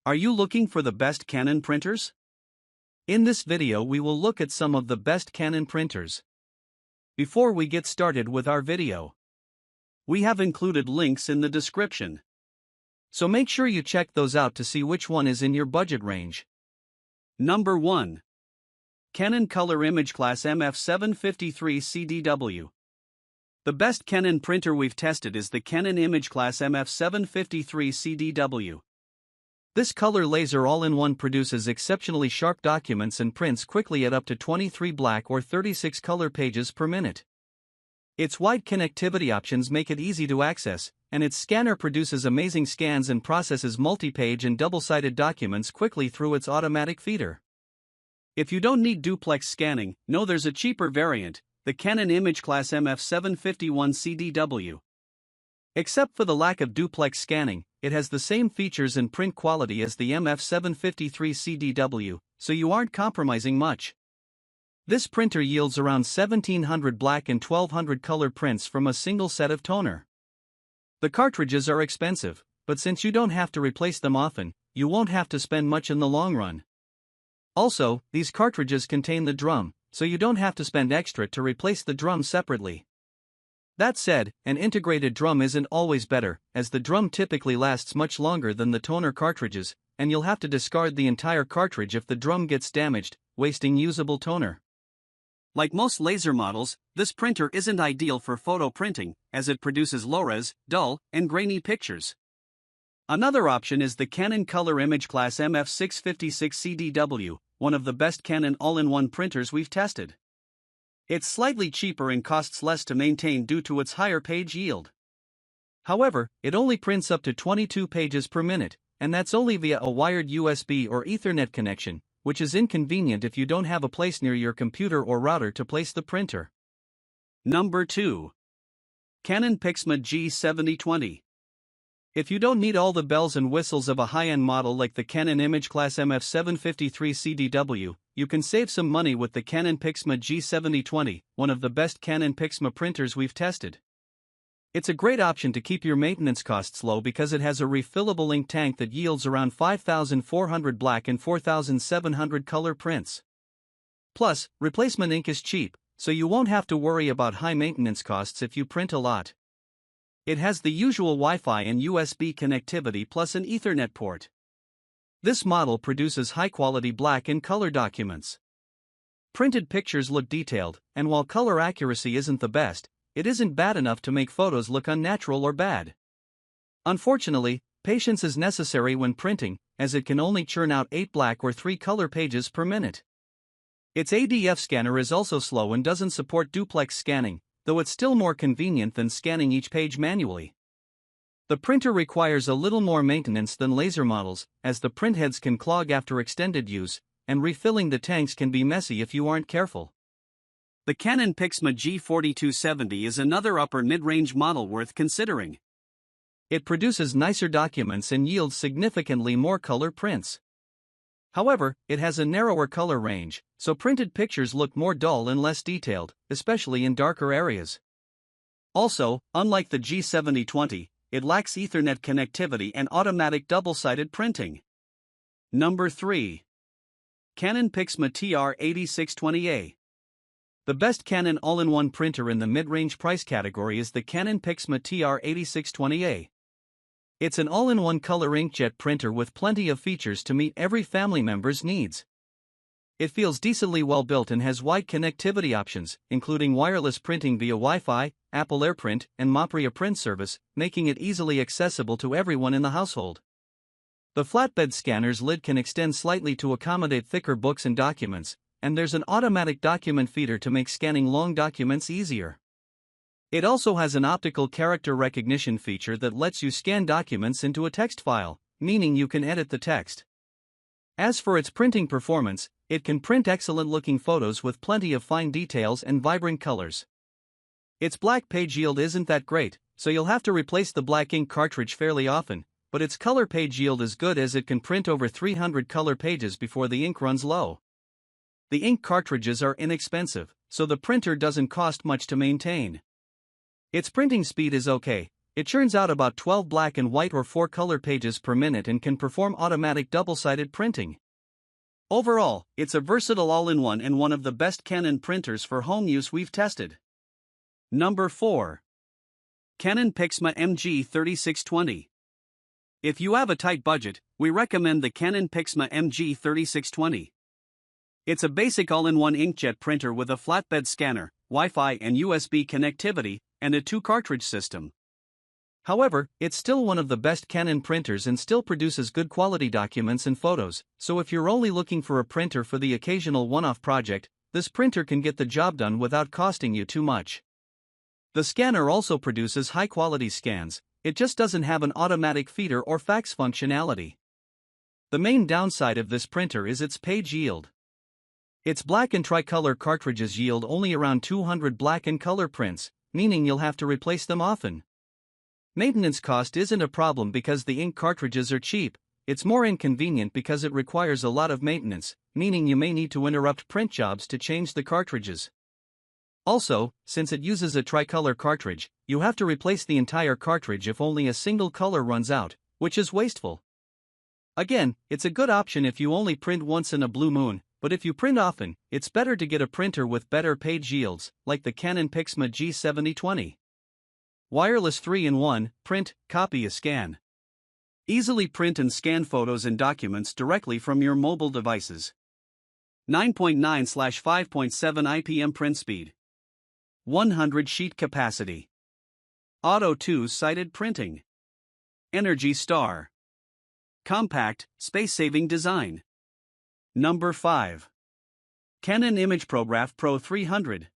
Are you looking for the best Canon printers? In this video we will look at some of the best Canon printers. Before we get started with our video, we have included links in the description. So make sure you check those out to see which one is in your budget range. Number 1. Canon Color imageCLASS MF753CDW. The best Canon printer we've tested is the Canon imageCLASS MF753CDW. This color laser all-in-one produces exceptionally sharp documents and prints quickly at up to 23 black or 36 color pages per minute. Its wide connectivity options make it easy to access, and its scanner produces amazing scans and processes multi-page and double-sided documents quickly through its automatic feeder. If you don't need duplex scanning, know there's a cheaper variant, the Canon imageCLASS MF751CDW. Except for the lack of duplex scanning, it has the same features and print quality as the MF753CDW, so you aren't compromising much. This printer yields around 1700 black and 1200 color prints from a single set of toner. The cartridges are expensive, but since you don't have to replace them often, you won't have to spend much in the long run. Also, these cartridges contain the drum, so you don't have to spend extra to replace the drum separately. That said, an integrated drum isn't always better, as the drum typically lasts much longer than the toner cartridges, and you'll have to discard the entire cartridge if the drum gets damaged, wasting usable toner. Like most laser models, this printer isn't ideal for photo printing, as it produces low-res, dull, and grainy pictures. Another option is the Canon Color imageCLASS MF656CDW, one of the best Canon all-in-one printers we've tested. It's slightly cheaper and costs less to maintain due to its higher page yield. However, it only prints up to 22 pages per minute, and that's only via a wired USB or Ethernet connection, which is inconvenient if you don't have a place near your computer or router to place the printer. Number 2. Canon PIXMA G7020. If you don't need all the bells and whistles of a high-end model like the Canon imageCLASS MF753CDW, you can save some money with the Canon PIXMA G7020, one of the best Canon PIXMA printers we've tested. It's a great option to keep your maintenance costs low because it has a refillable ink tank that yields around 5,400 black and 4,700 color prints. Plus, replacement ink is cheap, so you won't have to worry about high maintenance costs if you print a lot. It has the usual Wi-Fi and USB connectivity plus an Ethernet port. This model produces high-quality black and color documents. Printed pictures look detailed, and while color accuracy isn't the best, it isn't bad enough to make photos look unnatural or bad. Unfortunately, patience is necessary when printing, as it can only churn out 8 black or 3 color pages per minute. Its ADF scanner is also slow and doesn't support duplex scanning, though it's still more convenient than scanning each page manually. The printer requires a little more maintenance than laser models, as the printheads can clog after extended use, and refilling the tanks can be messy if you aren't careful. The Canon PIXMA G4270 is another upper mid-range model worth considering. It produces nicer documents and yields significantly more color prints. However, it has a narrower color range, so printed pictures look more dull and less detailed, especially in darker areas. Also, unlike the G7020, it lacks Ethernet connectivity and automatic double-sided printing. Number 3. Canon PIXMA TR8620a. The best Canon all-in-one printer in the mid-range price category is the Canon PIXMA TR8620a. It's an all-in-one color inkjet printer with plenty of features to meet every family member's needs. It feels decently well built and has wide connectivity options, including wireless printing via Wi-Fi, Apple AirPrint, and Mopria print service, making it easily accessible to everyone in the household. The flatbed scanner's lid can extend slightly to accommodate thicker books and documents, and there's an automatic document feeder to make scanning long documents easier. It also has an optical character recognition feature that lets you scan documents into a text file, meaning you can edit the text. As for its printing performance, it can print excellent-looking photos with plenty of fine details and vibrant colors. Its black page yield isn't that great, so you'll have to replace the black ink cartridge fairly often, but its color page yield is good as it can print over 300 color pages before the ink runs low. The ink cartridges are inexpensive, so the printer doesn't cost much to maintain. Its printing speed is okay, It churns out about 12 black and white or 4 color pages per minute and can perform automatic double-sided printing. Overall, it's a versatile all-in-one and one of the best Canon printers for home use we've tested. Number 4. Canon PIXMA MG3620. If you have a tight budget, we recommend the Canon PIXMA MG3620. It's a basic all-in-one inkjet printer with a flatbed scanner, Wi-Fi and USB connectivity, and a 2-cartridge system. However, it's still one of the best Canon printers and still produces good quality documents and photos, so if you're only looking for a printer for the occasional one-off project, this printer can get the job done without costing you too much. The scanner also produces high-quality scans, it just doesn't have an automatic feeder or fax functionality. The main downside of this printer is its page yield. Its black and tricolor cartridges yield only around 200 black and color prints, meaning you'll have to replace them often. Maintenance cost isn't a problem because the ink cartridges are cheap, it's more inconvenient because it requires a lot of maintenance, meaning you may need to interrupt print jobs to change the cartridges. Also, since it uses a tricolor cartridge, you have to replace the entire cartridge if only a single color runs out, which is wasteful. Again, it's a good option if you only print once in a blue moon, but if you print often, it's better to get a printer with better page yields, like the Canon PIXMA G7020. Wireless 3-in-1, print, copy, scan. Easily print and scan photos and documents directly from your mobile devices. 9.9/5.7 IPM print speed. 100 sheet capacity. Auto 2-sided printing. Energy Star. Compact, space-saving design. Number 5. Canon imagePROGRAF Pro 300.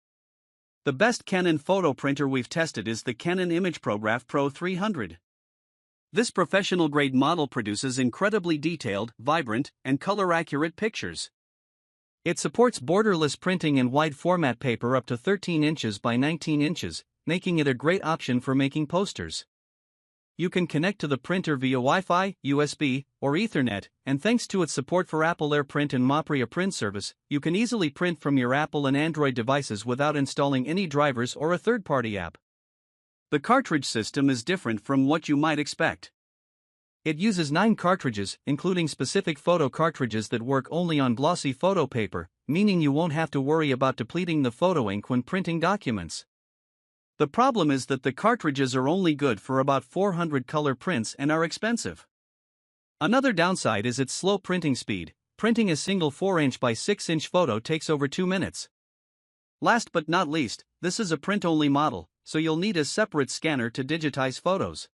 The best Canon photo printer we've tested is the Canon imagePROGRAF Pro 300. This professional-grade model produces incredibly detailed, vibrant, and color-accurate pictures. It supports borderless printing and wide-format paper up to 13 inches by 19 inches, making it a great option for making posters. You can connect to the printer via Wi-Fi, USB, or Ethernet, and thanks to its support for Apple AirPrint and Mopria print service, you can easily print from your Apple and Android devices without installing any drivers or a third-party app. The cartridge system is different from what you might expect. It uses 9 cartridges, including specific photo cartridges that work only on glossy photo paper, meaning you won't have to worry about depleting the photo ink when printing documents. The problem is that the cartridges are only good for about 400 color prints and are expensive. Another downside is its slow printing speed. Printing a single 4-inch by 6-inch photo takes over 2 minutes. Last but not least, this is a print-only model, so you'll need a separate scanner to digitize photos.